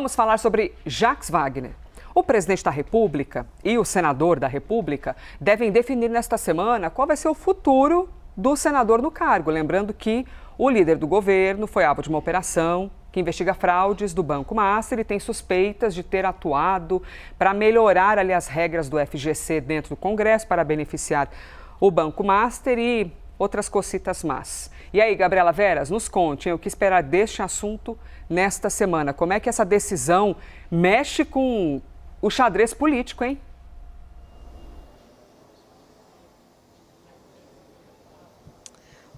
Vamos falar sobre Jacques Wagner. O presidente da República e o senador da República devem definir nesta semana qual vai ser o futuro do senador no cargo. Lembrando que o líder do governo foi alvo de uma operação que investiga fraudes do Banco Master e tem suspeitas de ter atuado para melhorar ali as regras do FGC dentro do Congresso para beneficiar o Banco Master e outras cocitas más. E aí, Gabriela Veras, nos conte o que esperar deste assunto nesta semana. Como é que essa decisão mexe com o xadrez político, hein?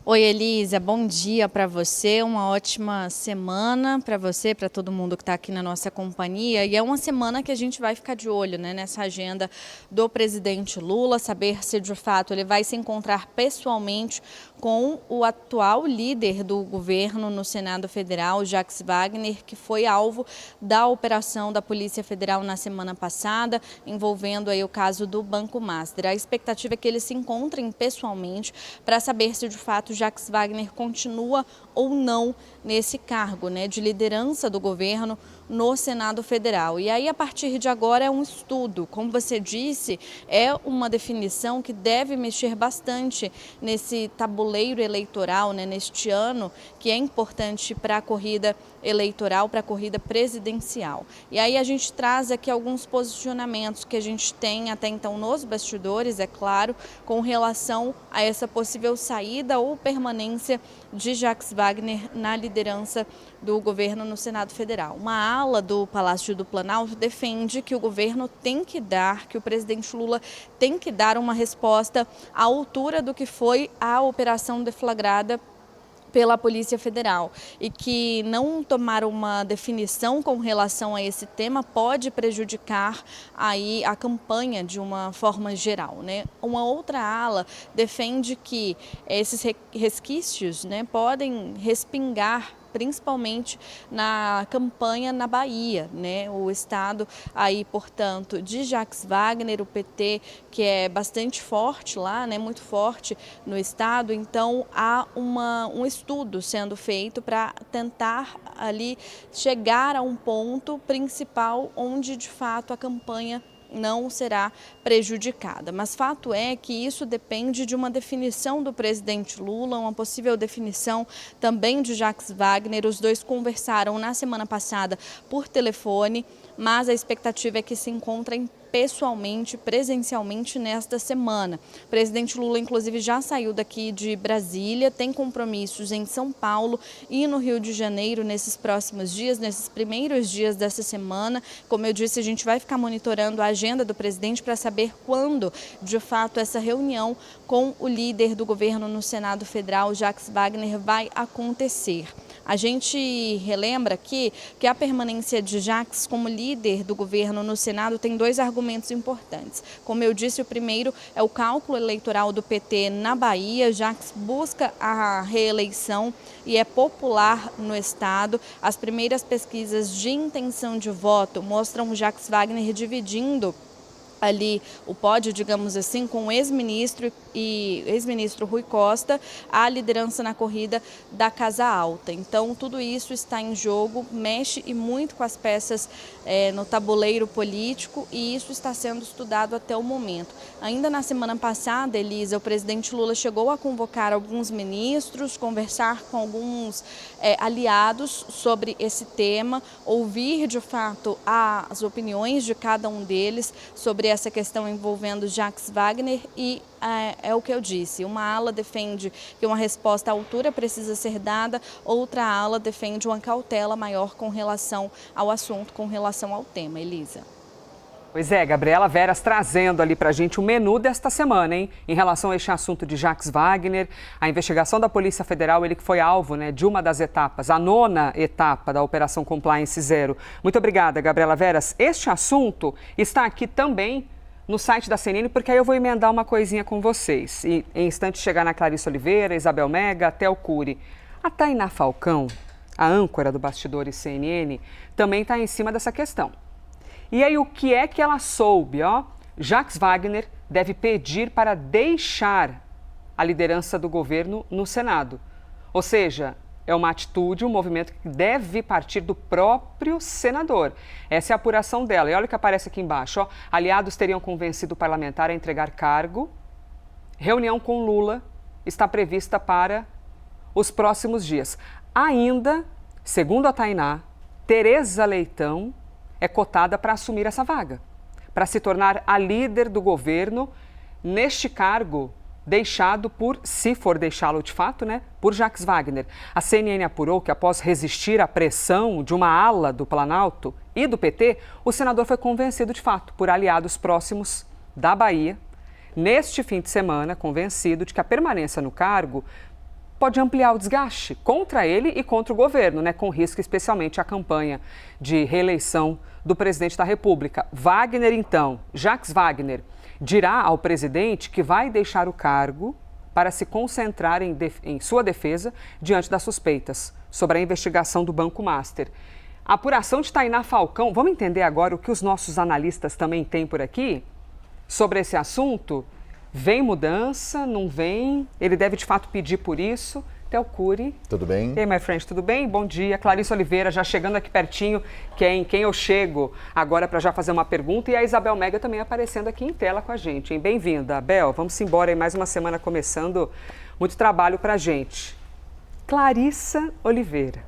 Oi, Elisa, bom dia para você, uma ótima semana para você, para todo mundo que está aqui na nossa companhia. E é uma semana que a gente vai ficar de olho, né, nessa agenda do presidente Lula, saber se de fato ele vai se encontrar pessoalmente com o atual líder do governo no Senado Federal, Jacques Wagner, que foi alvo da operação da Polícia Federal na semana passada, envolvendo aí o caso do Banco Master. A expectativa é que eles se encontrem pessoalmente para saber se de fato Jacques Wagner continua ou não nesse cargo, né, de liderança do governo no Senado Federal. E aí, a partir de agora, é um estudo. Como você disse, é uma definição que deve mexer bastante nesse tabuleiro eleitoral, né, neste ano, que é importante para a corrida eleitoral, para a corrida presidencial. E aí a gente traz aqui alguns posicionamentos que a gente tem até então nos bastidores, é claro, com relação a essa possível saída ou permanência de Jacques Wagner na liderança do governo no Senado Federal. Uma ala do Palácio do Planalto defende que o governo tem que dar, que o presidente Lula tem que dar uma resposta à altura do que foi a operação deflagrada pela Polícia Federal e que não tomar uma definição com relação a esse tema pode prejudicar aí a campanha de uma forma geral, né? Uma outra ala defende que esses resquícios, né, podem respingar principalmente na campanha na Bahia, né? O estado aí, portanto, de Jacques Wagner, o PT, que é bastante forte lá, né? Muito forte no estado, então há um estudo sendo feito para tentar ali chegar a um ponto principal onde de fato a campanha não será prejudicada. Mas fato é que isso depende de uma definição do presidente Lula, uma possível definição também de Jacques Wagner. Os dois conversaram na semana passada por telefone, mas a expectativa é que se encontrem pessoalmente, presencialmente nesta semana. O presidente Lula, inclusive, já saiu daqui de Brasília, tem compromissos em São Paulo e no Rio de Janeiro nesses próximos dias, nesses primeiros dias dessa semana. Como eu disse, a gente vai ficar monitorando a agenda do presidente para saber quando, de fato, essa reunião com o líder do governo no Senado Federal, Jacques Wagner, vai acontecer. A gente relembra aqui que a permanência de Jacques como líder do governo no Senado tem dois argumentos importantes. Como eu disse, o primeiro é o cálculo eleitoral do PT na Bahia. Jacques busca a reeleição e é popular no estado. As primeiras pesquisas de intenção de voto mostram Jacques Wagner dividindo ali o pódio, digamos assim, com o ex-ministro Rui Costa, a liderança na corrida da Casa Alta. Então, tudo isso está em jogo, mexe e muito com as peças no tabuleiro político e isso está sendo estudado até o momento. Ainda na semana passada, Elisa, o presidente Lula chegou a convocar alguns ministros, conversar com alguns aliados sobre esse tema, ouvir de fato as opiniões de cada um deles sobre essa questão envolvendo Jacques Wagner e é o que eu disse, uma ala defende que uma resposta à altura precisa ser dada, outra ala defende uma cautela maior com relação ao assunto, com relação ao tema. Elisa. Pois é, Gabriela Veras trazendo ali pra gente o menu desta semana, hein? Em relação a este assunto de Jacques Wagner, a investigação da Polícia Federal, ele que foi alvo, né, de uma das etapas, a 9ª etapa da Operação Compliance Zero. Muito obrigada, Gabriela Veras. Este assunto está aqui também no site da CNN, porque aí eu vou emendar uma coisinha com vocês. E em instantes chegar na Clarice Oliveira, Isabel Mega, até o Cury. A Tainá Falcão, a âncora do Bastidores CNN, também está em cima dessa questão. E aí o que é que ela soube, ó? Jacques Wagner deve pedir para deixar a liderança do governo no Senado. Ou seja, é uma atitude, um movimento que deve partir do próprio senador. Essa é a apuração dela. E olha o que aparece aqui embaixo. Ó. Aliados teriam convencido o parlamentar a entregar cargo. Reunião com Lula está prevista para os próximos dias. Ainda, segundo a Tainá, Tereza Leitão é cotada para assumir essa vaga, para se tornar a líder do governo neste cargo deixado por, se for deixá-lo de fato, né, por Jacques Wagner. A CNN apurou que após resistir à pressão de uma ala do Planalto e do PT, o senador foi convencido de fato por aliados próximos da Bahia, neste fim de semana, convencido de que a permanência no cargo pode ampliar o desgaste contra ele e contra o governo, né, com risco especialmente à campanha de reeleição do presidente da República. Wagner, então, Jacques Wagner, dirá ao presidente que vai deixar o cargo para se concentrar em sua defesa diante das suspeitas sobre a investigação do Banco Master. A apuração de Tainá Falcão, vamos entender agora o que os nossos analistas também têm por aqui sobre esse assunto? Vem mudança, não vem? Ele deve de fato pedir por isso? Theo Cury. Tudo bem? E aí, my friend, tudo bem? Bom dia. Clarice Oliveira, já chegando aqui pertinho, que é em quem eu chego agora para já fazer uma pergunta. E a Isabel Mega também aparecendo aqui em tela com a gente, hein? Bem-vinda, Abel. Vamos embora aí, mais uma semana começando. Muito trabalho para a gente. Clarissa Oliveira.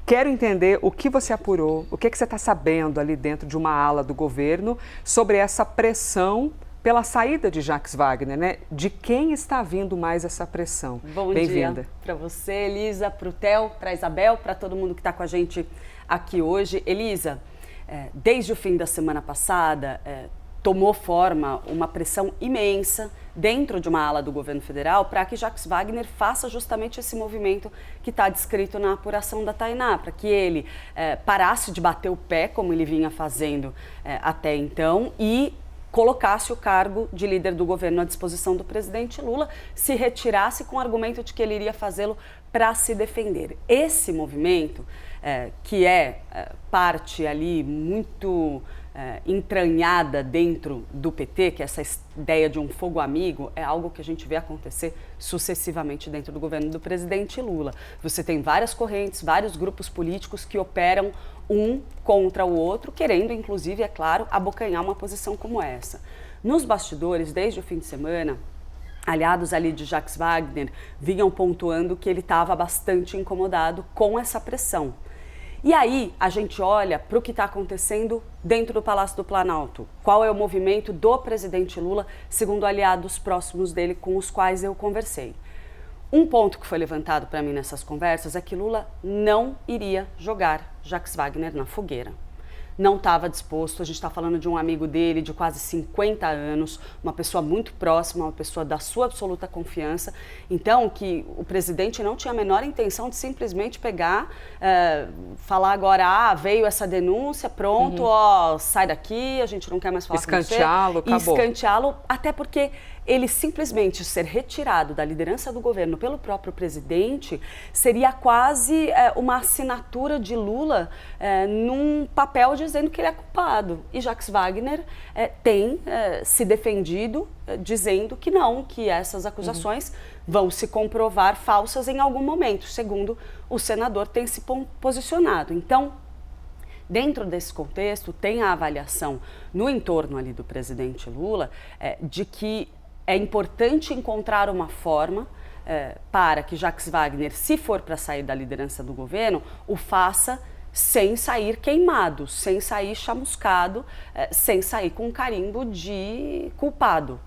Quero entender o que você apurou, o que você está sabendo ali dentro de uma ala do governo sobre essa pressão pela saída de Jacques Wagner, né? De quem está vindo mais essa pressão? Bom dia para você, Elisa, para o Theo, para a Isabel, para todo mundo que está com a gente aqui hoje. Elisa, desde o fim da semana passada, tomou forma uma pressão imensa dentro de uma ala do governo federal para que Jacques Wagner faça justamente esse movimento que está descrito na apuração da Tainá, para que ele parasse de bater o pé, como ele vinha fazendo até então, e colocasse o cargo de líder do governo à disposição do presidente Lula, se retirasse com o argumento de que ele iria fazê-lo para se defender. Esse movimento, que é parte ali muito entranhada dentro do PT, que é essa ideia de um fogo amigo, é algo que a gente vê acontecer sucessivamente dentro do governo do presidente Lula. Você tem várias correntes, vários grupos políticos que operam um contra o outro, querendo, inclusive, é claro, abocanhar uma posição como essa. Nos bastidores, desde o fim de semana, aliados ali de Jacques Wagner vinham pontuando que ele estava bastante incomodado com essa pressão. E aí a gente olha para o que está acontecendo dentro do Palácio do Planalto. Qual é o movimento do presidente Lula, segundo aliados próximos dele com os quais eu conversei. Um ponto que foi levantado para mim nessas conversas é que Lula não iria jogar Jacques Wagner na fogueira. Não estava disposto, a gente está falando de um amigo dele de quase 50 anos, uma pessoa muito próxima, uma pessoa da sua absoluta confiança. Então, que o presidente não tinha a menor intenção de simplesmente pegar, falar agora, veio essa denúncia, pronto, sai daqui, a gente não quer mais falar com você. Escanteá-lo, acabou. Escanteá-lo, até porque ele simplesmente ser retirado da liderança do governo pelo próprio presidente seria quase uma assinatura de Lula num papel dizendo que ele é culpado. E Jacques Wagner tem se defendido dizendo que não, que essas acusações vão se comprovar falsas em algum momento, segundo o senador tem se posicionado. Então, dentro desse contexto, tem a avaliação no entorno ali do presidente Lula de que é importante encontrar uma forma para que Jacques Wagner, se for para sair da liderança do governo, o faça sem sair queimado, sem sair chamuscado, sem sair com carimbo de culpado.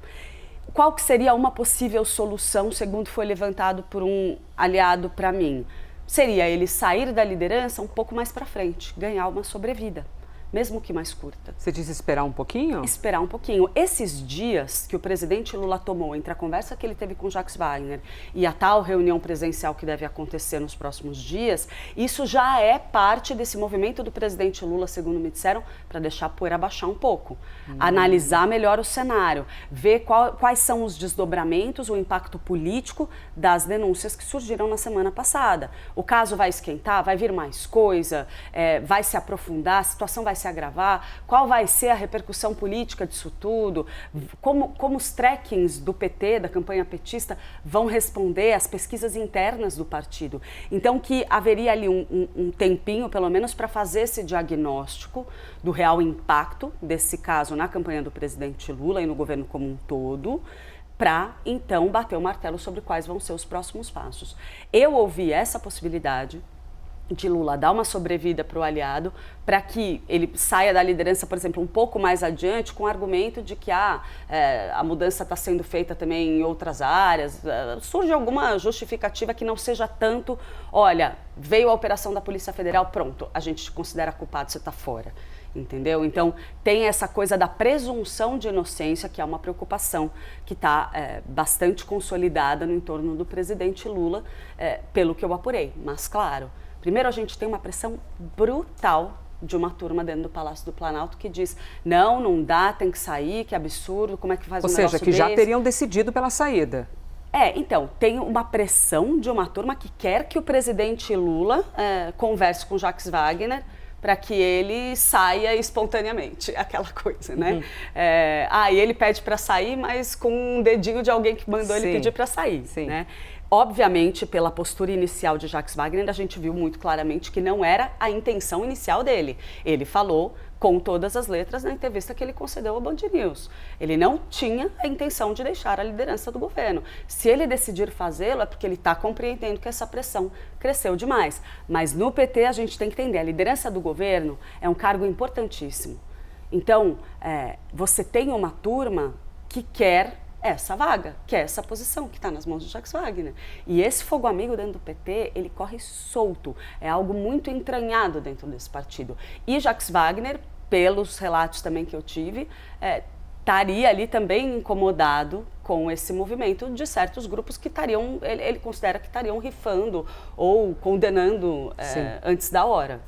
Qual que seria uma possível solução, segundo foi levantado por um aliado para mim? Seria ele sair da liderança um pouco mais para frente, ganhar uma sobrevida, mesmo que mais curta. Você disse esperar um pouquinho? Esperar um pouquinho. Esses dias que o presidente Lula tomou entre a conversa que ele teve com Jacques Wagner e a tal reunião presencial que deve acontecer nos próximos dias, isso já é parte desse movimento do presidente Lula, segundo me disseram, para deixar a poeira baixar um pouco. Analisar melhor o cenário, ver quais são os desdobramentos, o impacto político das denúncias que surgiram na semana passada. O caso vai esquentar, vai vir mais coisa, vai se aprofundar, a situação vai se agravar, qual vai ser a repercussão política disso tudo, como os trackings do PT, da campanha petista, vão responder às pesquisas internas do partido. Então, que haveria ali um tempinho, pelo menos, para fazer esse diagnóstico do real impacto desse caso na campanha do presidente Lula e no governo como um todo, para, então, bater o martelo sobre quais vão ser os próximos passos. Eu ouvi essa possibilidade de Lula dar uma sobrevida para o aliado, para que ele saia da liderança, por exemplo, um pouco mais adiante, com o argumento de que a mudança está sendo feita também em outras áreas. Surge alguma justificativa que não seja tanto, olha, veio a operação da Polícia Federal, pronto, a gente te considera culpado, você está fora. Entendeu? Então, tem essa coisa da presunção de inocência, que é uma preocupação que está bastante consolidada no entorno do presidente Lula, pelo que eu apurei. Mas, claro, primeiro a gente tem uma pressão brutal de uma turma dentro do Palácio do Planalto que diz, não dá, tem que sair, que absurdo, como é que faz um negócio desse? Ou seja, que já teriam decidido pela saída. Então, tem uma pressão de uma turma que quer que o presidente Lula converse com Jacques Wagner, para que ele saia espontaneamente, aquela coisa, né? E ele pede para sair, mas com um dedinho de alguém que mandou ele pedir para sair, né? Obviamente, pela postura inicial de Jacques Wagner, a gente viu muito claramente que não era a intenção inicial dele. Ele falou com todas as letras na entrevista que ele concedeu ao Band News. Ele não tinha a intenção de deixar a liderança do governo. Se ele decidir fazê-lo, é porque ele está compreendendo que essa pressão cresceu demais. Mas no PT a gente tem que entender, a liderança do governo é um cargo importantíssimo. Então, você tem uma turma que quer essa vaga, que é essa posição que está nas mãos de Jacques Wagner. E esse fogo amigo dentro do PT, ele corre solto. É algo muito entranhado dentro desse partido. E Jacques Wagner, pelos relatos também que eu tive, estaria ali também incomodado com esse movimento de certos grupos que estariam, ele considera que estariam rifando ou condenando antes da hora.